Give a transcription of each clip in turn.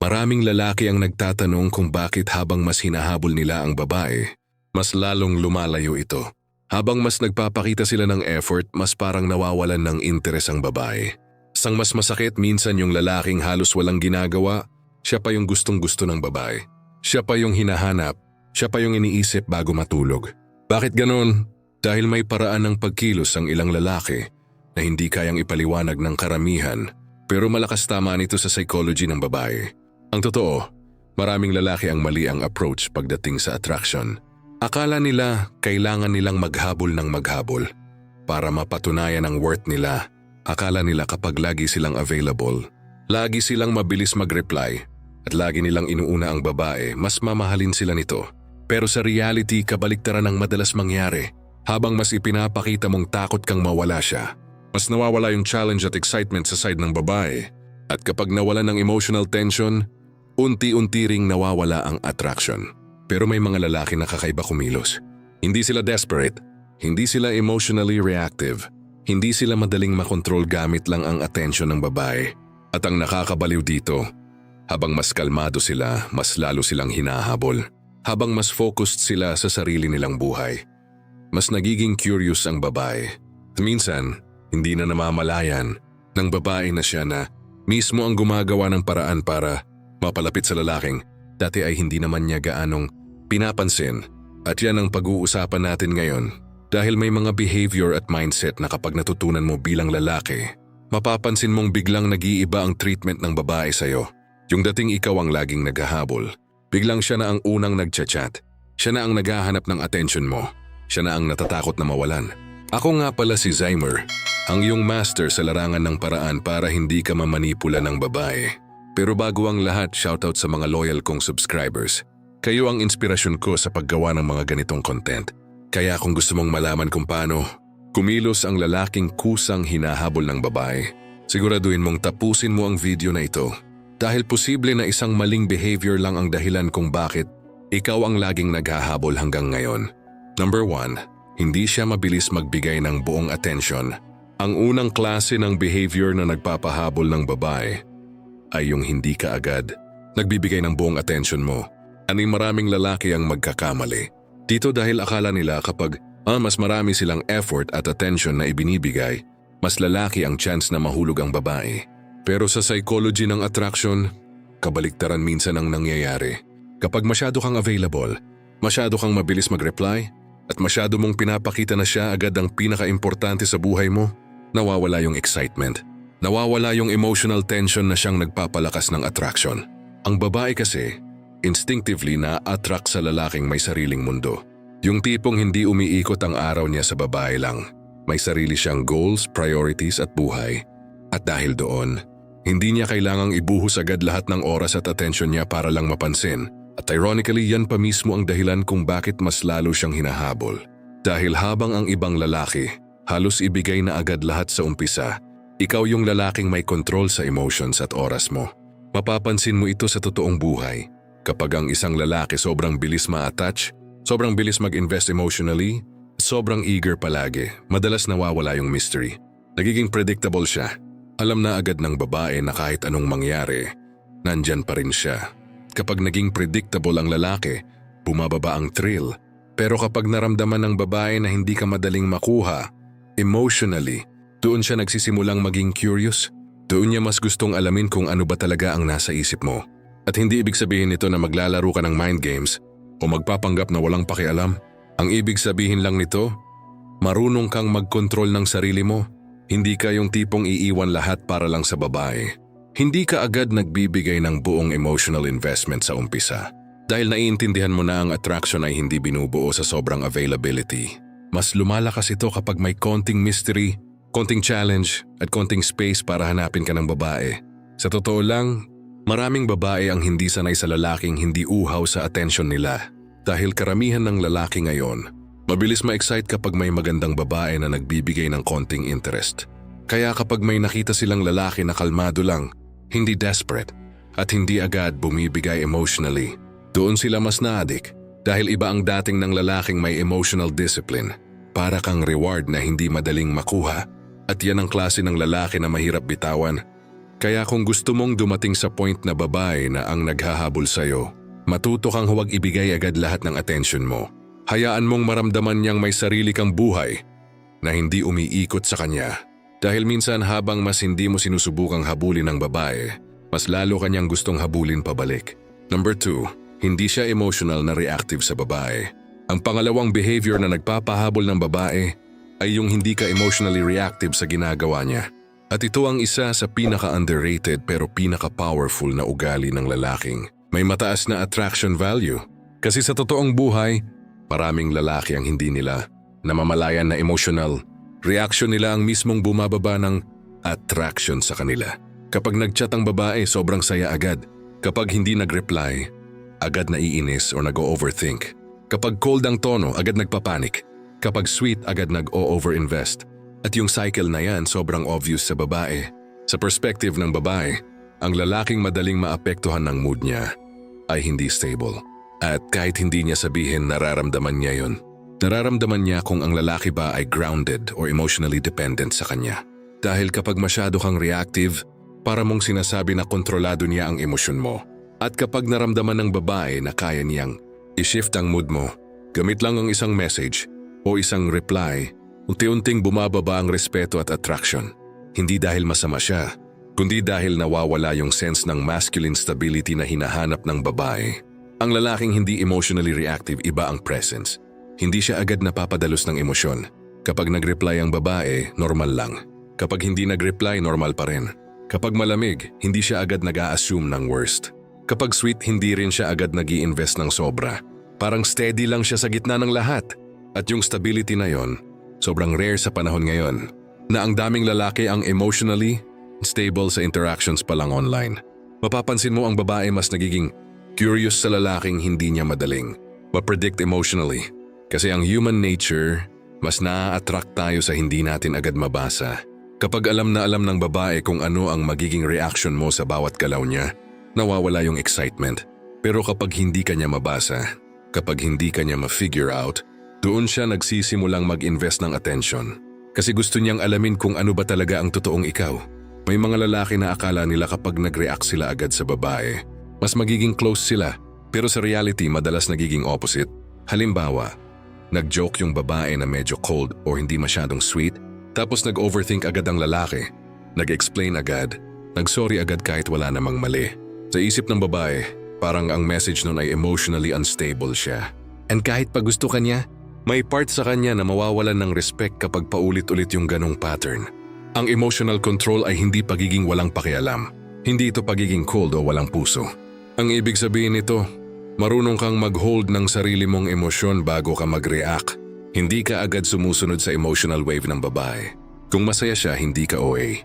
Maraming lalaki ang nagtatanong kung bakit habang mas hinahabol nila ang babae, mas lalong lumalayo ito. Habang mas nagpapakita sila ng effort, mas parang nawawalan ng interes ang babae. Sang mas masakit, minsan yung lalaking halos walang ginagawa, siya pa yung gustong-gusto ng babae. Siya pa yung hinahanap, siya pa yung iniisip bago matulog. Bakit ganon? Dahil may paraan ng pagkilos ang ilang lalaki na hindi kayang ipaliwanag ng karamihan, pero malakas tama nito sa psychology ng babae. Ang totoo, maraming lalaki ang mali ang approach pagdating sa attraction. Akala nila kailangan nilang maghabol ng maghabol para mapatunayan ang worth nila. Akala nila kapag lagi silang available, lagi silang mabilis mag-reply at lagi nilang inuuna ang babae, mas mamahalin sila nito. Pero sa reality, kabaliktaran ang madalas mangyari. Habang mas ipinapakita mong takot kang mawala siya, mas nawawala yung challenge at excitement sa side ng babae. At kapag nawala ng emotional tension, unti-unti ring nawawala ang attraction. Pero may mga lalaki na kakaiba kumilos. Hindi sila desperate, hindi sila emotionally reactive, hindi sila madaling makontrol gamit lang ang attention ng babae. At ang nakakabaliw dito, habang mas kalmado sila, mas lalo silang hinahabol. Habang mas focused sila sa sarili nilang buhay, mas nagiging curious ang babae. Minsan, hindi na namamalayan ng babae na siya na mismo ang gumagawa ng paraan para mapalapit sa lalaking dati ay hindi naman niya gaanong pinapansin. At yan ang pag-uusapan natin ngayon dahil may mga behavior at mindset na kapag natutunan mo bilang lalaki, mapapansin mong biglang nag-iiba ang treatment ng babae sa'yo. Yung dating ikaw ang laging naghahabol, biglang siya na ang unang nagchat-chat. Siya na ang naghahanap ng attention mo. Siya na ang natatakot na mawalan. Ako nga pala si Zymer, ang iyong master sa larangan ng paraan para hindi ka mamanipula ng babae. Pero bago ang lahat, shoutout sa mga loyal kong subscribers. Kayo ang inspirasyon ko sa paggawa ng mga ganitong content. Kaya kung gusto mong malaman kung paano kumilos ang lalaking kusang hinahabol ng babae, siguraduhin mong tapusin mo ang video na ito. Dahil posible na isang maling behavior lang ang dahilan kung bakit ikaw ang laging naghahabol hanggang ngayon. Number 1, hindi siya mabilis magbigay ng buong atensyon. Ang unang klase ng behavior na nagpapahabol ng babae ay yung hindi ka agad nagbibigay ng buong atensyon mo. Maraming lalaki ang magkakamali dito dahil akala nila kapag mas marami silang effort at attention na ibinibigay, mas lalaki ang chance na mahulog ang babae. Pero sa psychology ng attraction, kabaliktaran minsan ang nangyayari. Kapag masyado kang available, masyado kang mabilis mag-reply, at masyado mong pinapakita na siya agad ang pinaka-importante sa buhay mo, nawawala yung excitement. Nawawala yung emotional tension na siyang nagpapalakas ng attraction. Ang babae kasi, instinctively na-attract sa lalaking may sariling mundo. Yung tipong hindi umiikot ang araw niya sa babae lang. May sarili siyang goals, priorities at buhay. At dahil doon, hindi niya kailangang ibuhos agad lahat ng oras at attention niya para lang mapansin. At ironically, yan pa mismo ang dahilan kung bakit mas lalo siyang hinahabol. Dahil habang ang ibang lalaki, halos ibigay na agad lahat sa umpisa, ikaw yung lalaking may control sa emotions at oras mo. Mapapansin mo ito sa totoong buhay. Kapag ang isang lalaki sobrang bilis ma-attach, sobrang bilis mag-invest emotionally, sobrang eager palagi, madalas nawawala yung mystery. Nagiging predictable siya. Alam na agad ng babae na kahit anong mangyari, nandyan pa rin siya. Kapag naging predictable ang lalaki, bumababa ang thrill. Pero kapag naramdaman ng babae na hindi ka madaling makuha, emotionally, doon siya nagsisimulang maging curious. Doon niya mas gustong alamin kung ano ba talaga ang nasa isip mo. At hindi ibig sabihin nito na maglalaro ka ng mind games o magpapanggap na walang pakialam. Ang ibig sabihin lang nito, marunong kang mag-control ng sarili mo. Hindi ka yung tipong iiwan lahat para lang sa babae. Hindi ka agad nagbibigay ng buong emotional investment sa umpisa. Dahil naiintindihan mo na ang attraction ay hindi binubuo sa sobrang availability. Mas lumalakas ito kapag may konting mystery, konting challenge at konting space para hanapin ka ng babae. Sa totoo lang, maraming babae ang hindi sanay sa lalaking hindi uhaw sa attention nila. Dahil karamihan ng lalaki ngayon, mabilis ma-excite kapag may magandang babae na nagbibigay ng konting interest. Kaya kapag may nakita silang lalaki na kalmado lang, hindi desperate, at hindi agad bumibigay emotionally, doon sila mas na-addict dahil iba ang dating ng lalaking may emotional discipline. Para kang reward na hindi madaling makuha, at yan ang klase ng lalaki na mahirap bitawan Kaya kung gusto mong dumating sa point na babae na ang naghahabol sa'yo, matuto kang huwag ibigay agad lahat ng atensyon mo. Hayaan mong maramdaman niyang may sarili kang buhay na hindi umiikot sa kanya. Dahil minsan habang mas hindi mo sinusubukang habulin ng babae, mas lalo kanyang gustong habulin pabalik. Number 2, hindi siya emotional na reactive sa babae. Ang pangalawang behavior na nagpapahabol ng babae ay yung hindi ka emotionally reactive sa ginagawa niya. At ito ang isa sa pinaka-underrated pero pinaka-powerful na ugali ng lalaking may mataas na attraction value. Kasi sa totoong buhay, maraming lalaki ang hindi nila namamalayan na emotional. Reaction nila ang mismong bumababa ng attraction sa kanila. Kapag nag-chat ang babae, sobrang saya agad. Kapag hindi nag-reply, agad naiinis o nag-o-overthink. Kapag cold ang tono, agad nagpapanik. Kapag sweet, agad nag-o-overinvest. At yung cycle na yan sobrang obvious sa babae. Sa perspective ng babae, ang lalaking madaling maapektuhan ng mood niya ay hindi stable. At kahit hindi niya sabihin, nararamdaman niya yun. Nararamdaman niya kung ang lalaki ba ay grounded or emotionally dependent sa kanya. Dahil kapag masyado kang reactive, para mong sinasabi na kontrolado niya ang emosyon mo. At kapag naramdaman ng babae na kaya niyang i-shift ang mood mo, gamit lang ang isang message o isang reply, unti-unting bumababa ang respeto at attraction. Hindi dahil masama siya, kundi dahil nawawala yung sense ng masculine stability na hinahanap ng babae. Ang lalaking hindi emotionally reactive, iba ang presence. Hindi siya agad napapadalos ng emosyon. Kapag nag-reply ang babae, normal lang. Kapag hindi nag-reply, normal pa rin. Kapag malamig, hindi siya agad nag-a-assume ng worst. Kapag sweet, hindi rin siya agad nag-i-invest ng sobra. Parang steady lang siya sa gitna ng lahat. At yung stability na yon, sobrang rare sa panahon ngayon, na ang daming lalaki ang emotionally stable sa interactions pa lang online. Mapapansin mo ang babae mas nagiging curious sa lalaking hindi niya madaling ma-predict emotionally. Kasi ang human nature, mas naa-attract tayo sa hindi natin agad mabasa. Kapag alam na alam ng babae kung ano ang magiging reaction mo sa bawat galaw niya, nawawala yung excitement. Pero kapag hindi ka niya mabasa, kapag hindi ka niya ma-figure out, doon siya nagsisimulang mag-invest ng attention. Kasi gusto niyang alamin kung ano ba talaga ang totoong ikaw. May mga lalaki na akala nila kapag nag-react sila agad sa babae, mas magiging close sila. Pero sa reality, madalas nagiging opposite. Halimbawa, nag-joke yung babae na medyo cold o hindi masyadong sweet, tapos nag-overthink agad ang lalaki. Nag-explain agad, nag-sorry agad kahit wala namang mali. Sa isip ng babae, parang ang message nun ay emotionally unstable siya. And kahit pa gusto ka niya, may part sa kanya na mawawalan ng respect kapag paulit-ulit yung ganong pattern. Ang emotional control ay hindi pagiging walang pakialam. Hindi ito pagiging cold o walang puso. Ang ibig sabihin nito, marunong kang mag-hold ng sarili mong emosyon bago ka mag-react. Hindi ka agad sumusunod sa emotional wave ng babae. Kung masaya siya, hindi ka OA.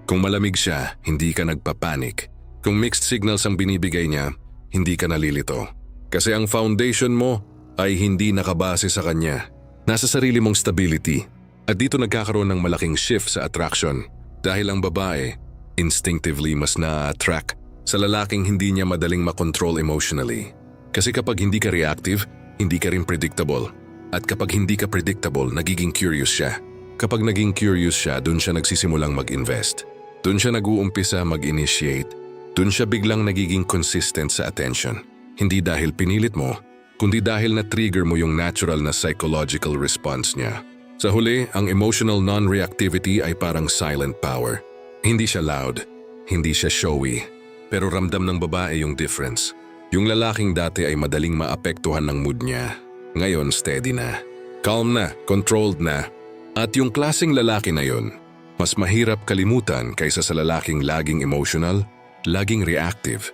Kung malamig siya, hindi ka nagpapanik. Kung mixed signals ang binibigay niya, hindi ka nalilito. Kasi ang foundation mo ay hindi nakabase sa kanya. Nasa sarili mong stability. At dito nagkakaroon ng malaking shift sa attraction. Dahil ang babae, instinctively mas na-attract sa lalaking hindi niya madaling makontrol emotionally. Kasi kapag hindi ka reactive, hindi ka rin predictable. At kapag hindi ka predictable, nagiging curious siya. Kapag naging curious siya, dun siya nagsisimulang mag-invest. Dun siya nag-uumpisa mag-initiate. Dun siya biglang nagiging consistent sa attention. Hindi dahil pinilit mo, kundi dahil na-trigger mo yung natural na psychological response niya. Sa huli, ang emotional non-reactivity ay parang silent power. Hindi siya loud, hindi siya showy, pero ramdam ng babae yung difference. Yung lalaking dati ay madaling maapektuhan ng mood niya. Ngayon, steady na. Calm na, controlled na. At yung klaseng lalaki na yun, mas mahirap kalimutan kaysa sa lalaking laging emotional, laging reactive,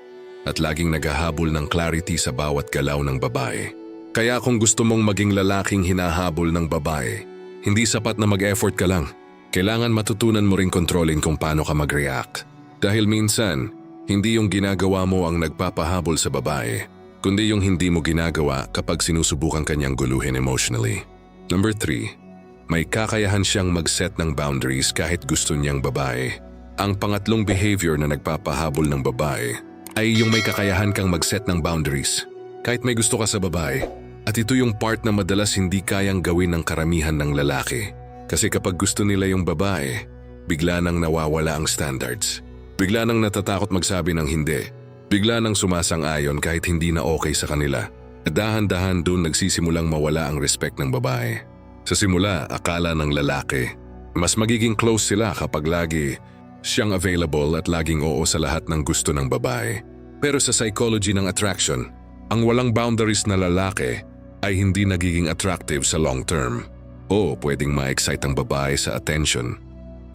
at laging naghahabol ng clarity sa bawat galaw ng babae. Kaya kung gusto mong maging lalaking hinahabol ng babae, hindi sapat na mag-effort ka lang. Kailangan matutunan mo ring kontrolin kung paano ka mag-react. Dahil minsan, hindi yung ginagawa mo ang nagpapahabol sa babae, kundi yung hindi mo ginagawa kapag sinusubukan kanyang guluhin emotionally. Number 3, may kakayahan siyang mag-set ng boundaries kahit gusto niyang babae. Ang pangatlong behavior na nagpapahabol ng babae ay yung may kakayahan kang mag-set ng boundaries kahit may gusto ka sa babae. At ito yung part na madalas hindi kayang gawin ng karamihan ng lalaki. Kasi kapag gusto nila yung babae, bigla nang nawawala ang standards. Bigla nang natatakot magsabi ng hindi. Bigla nang sumasang-ayon kahit hindi na okay sa kanila. At dahan-dahan doon nagsisimulang mawala ang respect ng babae. Sa simula, akala ng lalaki, mas magiging close sila kapag lagi siyang available at laging oo sa lahat ng gusto ng babae. Pero sa psychology ng attraction, ang walang boundaries na lalaki ay hindi nagiging attractive sa long term. O pwedeng ma-excite ang babae sa attention,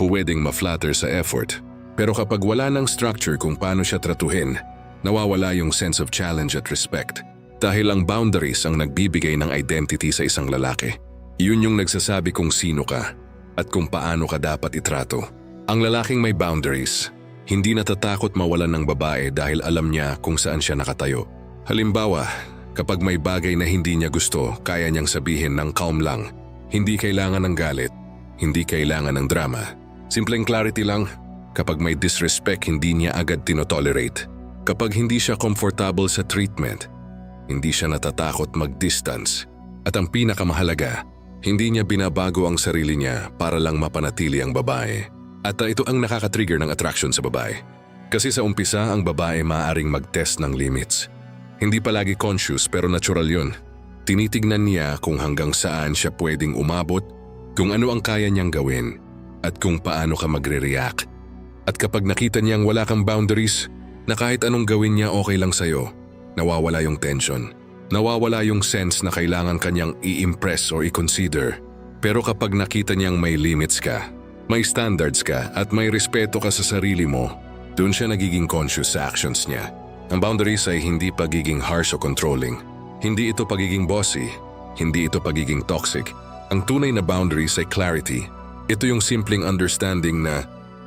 pwedeng ma-flatter sa effort. Pero kapag wala ng structure kung paano siya tratuhin, nawawala yung sense of challenge at respect. Dahil ang boundaries ang nagbibigay ng identity sa isang lalaki. Yun yung nagsasabi kung sino ka at kung paano ka dapat itrato. Ang lalaking may boundaries, hindi natatakot mawalan ng babae dahil alam niya kung saan siya nakatayo. Halimbawa, kapag may bagay na hindi niya gusto, kaya niyang sabihin ng calm lang. Hindi kailangan ng galit, hindi kailangan ng drama. Simpleng clarity lang. Kapag may disrespect, hindi niya agad tinotolerate. Kapag hindi siya comfortable sa treatment, hindi siya natatakot mag-distance. At ang pinakamahalaga, hindi niya binabago ang sarili niya para lang mapanatili ang babae. At ito ang nakaka-trigger ng attraction sa babae. Kasi sa umpisa, ang babae maaaring mag-test ng limits. Hindi palagi conscious pero natural yun. Tinitignan niya kung hanggang saan siya pwedeng umabot, kung ano ang kaya niyang gawin, at kung paano ka magre-react. At kapag nakita niyang wala kang boundaries, na kahit anong gawin niya okay lang sa'yo, nawawala yung tension. Nawawala yung sense na kailangan kanyang i-impress or i-consider. Pero kapag nakita niyang may limits ka, may standards ka at may respeto ka sa sarili mo, doon siya nagiging conscious sa actions niya. Ang boundaries ay hindi pagiging harsh o controlling. Hindi ito pagiging bossy. Hindi ito pagiging toxic. Ang tunay na boundaries ay clarity. Ito yung simpleng understanding na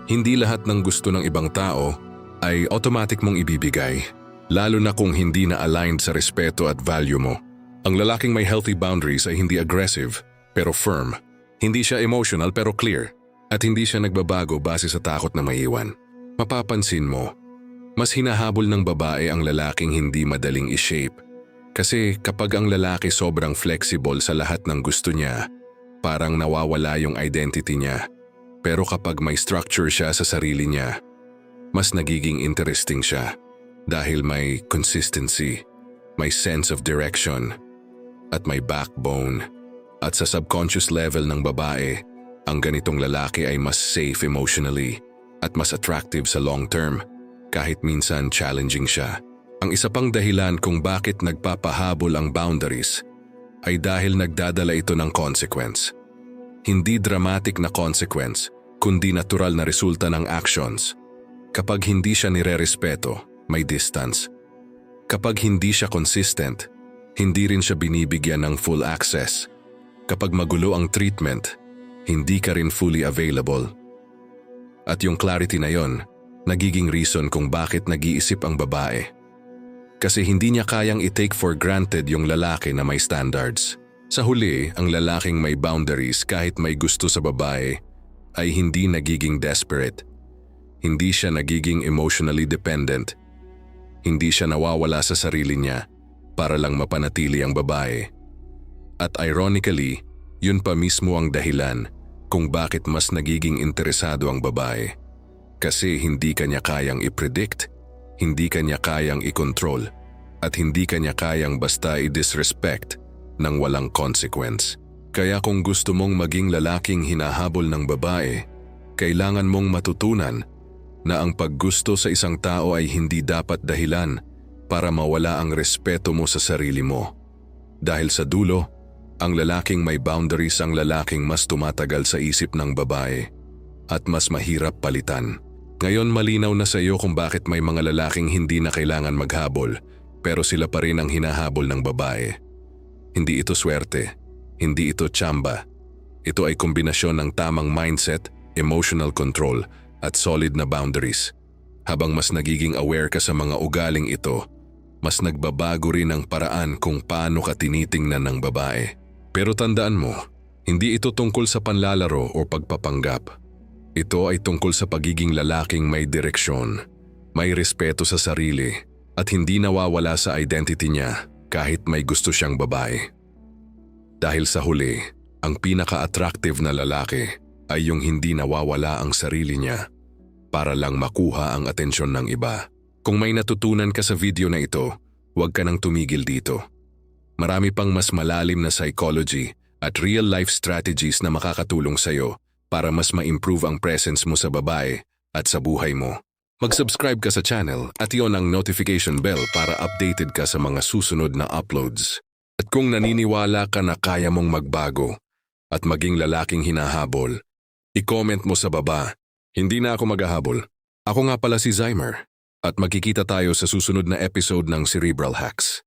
hindi lahat ng gusto ng ibang tao ay automatic mong ibibigay. Lalo na kung hindi na aligned sa respeto at value mo. Ang lalaking may healthy boundaries ay hindi aggressive, pero firm. Hindi siya emotional pero clear. At hindi siya nagbabago base sa takot na maiwan. Mapapansin mo, mas hinahabol ng babae ang lalaking hindi madaling i-shape. Kasi kapag ang lalaki sobrang flexible sa lahat ng gusto niya, parang nawawala yung identity niya. Pero kapag may structure siya sa sarili niya, mas nagiging interesting siya. Dahil may consistency, may sense of direction, at may backbone. At sa subconscious level ng babae, ang ganitong lalaki ay mas safe emotionally at mas attractive sa long term, kahit minsan challenging siya. Ang isa pang dahilan kung bakit nagpapahabol ang boundaries ay dahil nagdadala ito ng consequence. Hindi dramatic na consequence, kundi natural na resulta ng actions. Kapag hindi siya nirerespeto, may distance. Kapag hindi siya consistent, hindi rin siya binibigyan ng full access. Kapag magulo ang treatment, hindi ka rin fully available. At yung clarity na yon, nagiging reason kung bakit nag-iisip ang babae. Kasi hindi niya kayang i-take for granted yung lalaki na may standards. Sa huli, ang lalaking may boundaries kahit may gusto sa babae ay hindi nagiging desperate. Hindi siya nagiging emotionally dependent. Hindi siya nawawala sa sarili niya para lang mapanatili ang babae. At ironically, yun pa mismo ang dahilan kung bakit mas nagiging interesado ang babae. Kasi hindi kanya kayang i-predict, hindi kanya kayang i-control, at hindi kanya kayang basta i-disrespect ng walang consequence. Kaya kung gusto mong maging lalaking hinahabol ng babae, kailangan mong matutunan na ang paggusto sa isang tao ay hindi dapat dahilan para mawala ang respeto mo sa sarili mo. Dahil sa dulo, ang lalaking may boundaries ang lalaking mas tumatagal sa isip ng babae at mas mahirap palitan. Ngayon malinaw na sa iyo kung bakit may mga lalaking hindi na kailangan maghabol pero sila pa rin ang hinahabol ng babae. Hindi ito swerte, hindi ito tsamba. Ito ay kombinasyon ng tamang mindset, emotional control, at solid na boundaries. Habang mas nagiging aware ka sa mga ugaling ito, mas nagbabago rin ang paraan kung paano ka tinitingnan ng babae. Pero tandaan mo, hindi ito tungkol sa panlalaro o pagpapanggap. Ito ay tungkol sa pagiging lalaking may direksyon, may respeto sa sarili, at hindi nawawala sa identity niya kahit may gusto siyang babae. Dahil sa huli, ang pinaka-attractive na lalaki ay yung hindi nawawala ang sarili niya. para lang makuha ang atensyon ng iba. Kung may natutunan ka sa video na ito, huwag ka nang tumigil dito. Marami pang mas malalim na psychology at real-life strategies na makakatulong sa'yo para mas ma-improve ang presence mo sa babae at sa buhay mo. Mag-subscribe ka sa channel at iyon ang notification bell para updated ka sa mga susunod na uploads. At kung naniniwala ka na kaya mong magbago at maging lalaking hinahabol, i-comment mo sa baba, hindi na ako maghahabol. Ako nga pala si Zymer at magkikita tayo sa susunod na episode ng Cerebral Hacks.